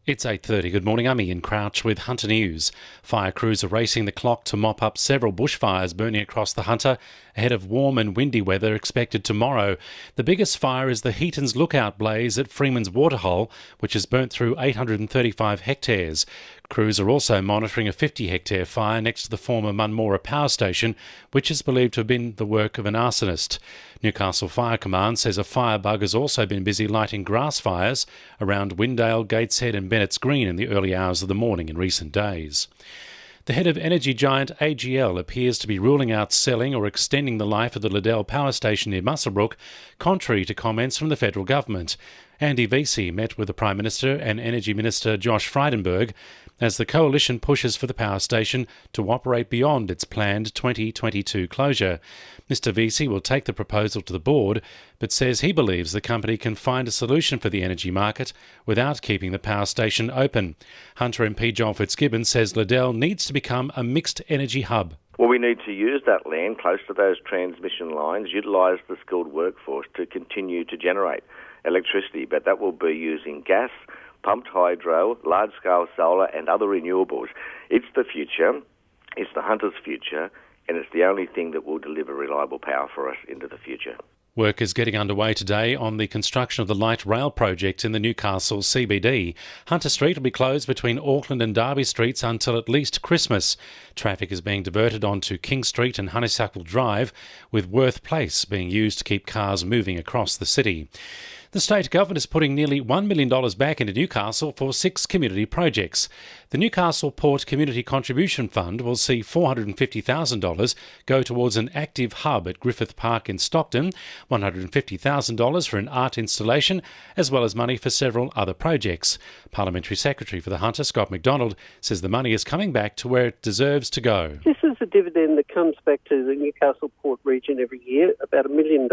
It's 8:30. Good morning. I'm Ian Crouch with Hunter News. Fire crews are racing the clock to mop up several bushfires burning across the Hunter ahead of warm and windy weather expected tomorrow. The biggest fire is the Heaton's Lookout blaze at Freeman's Waterhole, which has burnt through 835 hectares. Crews are also monitoring a 50-hectare fire next to the former Munmora power station, which is believed to have been the work of an arsonist. Newcastle Fire Command says a firebug has also been busy lighting grass fires around Windale, Gateshead and Bennett's Green in the early hours of the morning in recent days. The head of energy giant AGL appears to be ruling out selling or extending the life of the Liddell power station near Muswellbrook, contrary to comments from the federal government. Andy Vesey met with the Prime Minister and Energy Minister Josh Frydenberg as the coalition pushes for the power station to operate beyond its planned 2022 closure. Mr Vesey will take the proposal to the board, but says he believes the company can find a solution for the energy market without keeping the power station open. Hunter MP John Fitzgibbon says Liddell needs to become a mixed energy hub. Well, we need to use that land close to those transmission lines, utilise the skilled workforce to continue to generate electricity, but that will be using gas, pumped hydro, large-scale solar and other renewables. It's the future, it's the Hunter's future, and it's the only thing that will deliver reliable power for us into the future. Work is getting underway today on the construction of the light rail project in the Newcastle CBD. Hunter Street will be closed between Auckland and Derby Streets until at least Christmas. Traffic is being diverted onto King Street and Honeysuckle Drive, with Worth Place being used to keep cars moving across the city. The state government is putting nearly $1 million back into Newcastle for 6 community projects. The Newcastle Port Community Contribution Fund will see $450,000 go towards an active hub at Griffith Park in Stockton, $150,000 for an art installation, as well as money for several other projects. Parliamentary Secretary for the Hunter, Scott McDonald, says the money is coming back to where it deserves to go. This is a dividend that comes back to the Newcastle Port region every year, about $1 million.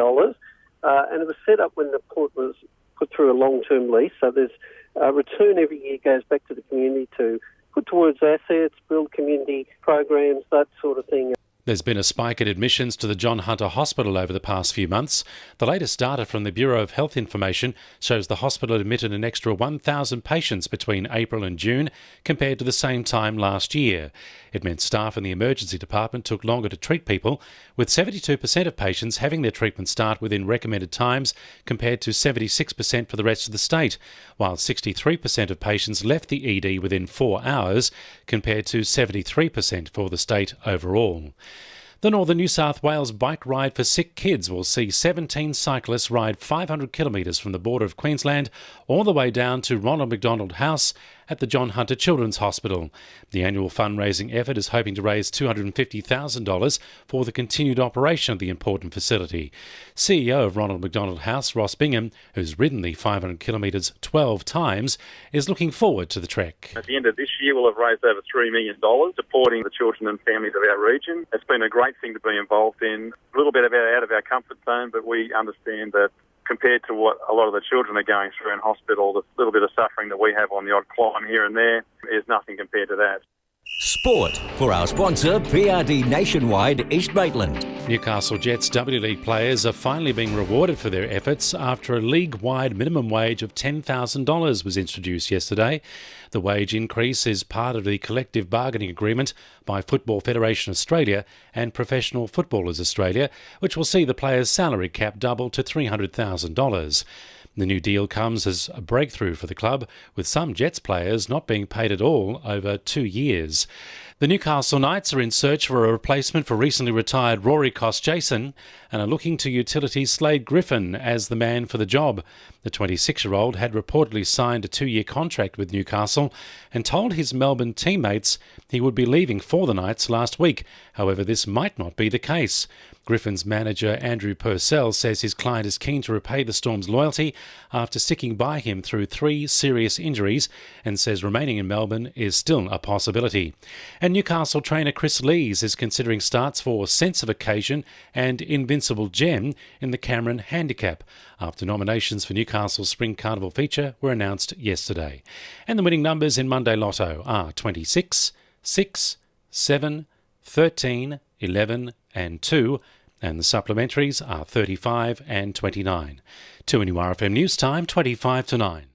And it was set up when the port was put through a long-term lease. So there's a return every year goes back to the community to put towards assets, build community programs, that sort of thing. There's been a spike in admissions to the John Hunter Hospital over the past few months. The latest data from the Bureau of Health Information shows the hospital admitted an extra 1,000 patients between April and June compared to the same time last year. It meant staff in the emergency department took longer to treat people, with 72% of patients having their treatment start within recommended times compared to 76% for the rest of the state, while 63% of patients left the ED within 4 hours compared to 73% for the state overall. The Northern New South Wales Bike Ride for Sick Kids will see 17 cyclists ride 500 kilometres from the border of Queensland all the way down to Ronald McDonald House at the John Hunter Children's Hospital. The annual fundraising effort is hoping to raise $250,000 for the continued operation of the important facility. CEO of Ronald McDonald House, Ross Bingham, who's ridden the 500 kilometres 12 times, is looking forward to the trek. At the end of this year, we'll have raised over $3 million supporting the children and families of our region. It's been a great thing to be involved in. A little bit out of our comfort zone, but we understand that compared to what a lot of the children are going through in hospital, the little bit of suffering that we have on the odd climb here and there is nothing compared to that. Sport for our sponsor, PRD Nationwide East Maitland. Newcastle Jets W League players are finally being rewarded for their efforts after a league-wide minimum wage of $10,000 was introduced yesterday. The wage increase is part of the collective bargaining agreement by Football Federation Australia and Professional Footballers Australia, which will see the players' salary cap double to $300,000. The new deal comes as a breakthrough for the club, with some Jets players not being paid at all over 2 years. The Newcastle Knights are in search for a replacement for recently retired Rory Kos-Jason and are looking to utilities Slade Griffin as the man for the job. The 26-year-old had reportedly signed a 2-year contract with Newcastle and told his Melbourne teammates he would be leaving for the Knights last week. However, this might not be the case. Griffin's manager Andrew Purcell says his client is keen to repay the Storm's loyalty after sticking by him through 3 serious injuries and says remaining in Melbourne is still a possibility. And Newcastle trainer Chris Lees is considering starts for Sense of Occasion and Invincible Gem in the Cameron Handicap after nominations for Newcastle's Spring Carnival feature were announced yesterday. And the winning numbers in Monday Lotto are 26, 6, 7, 13, 11 and 2, and the supplementaries are 35 and 29. 2NURFM News Time, 25 to 9.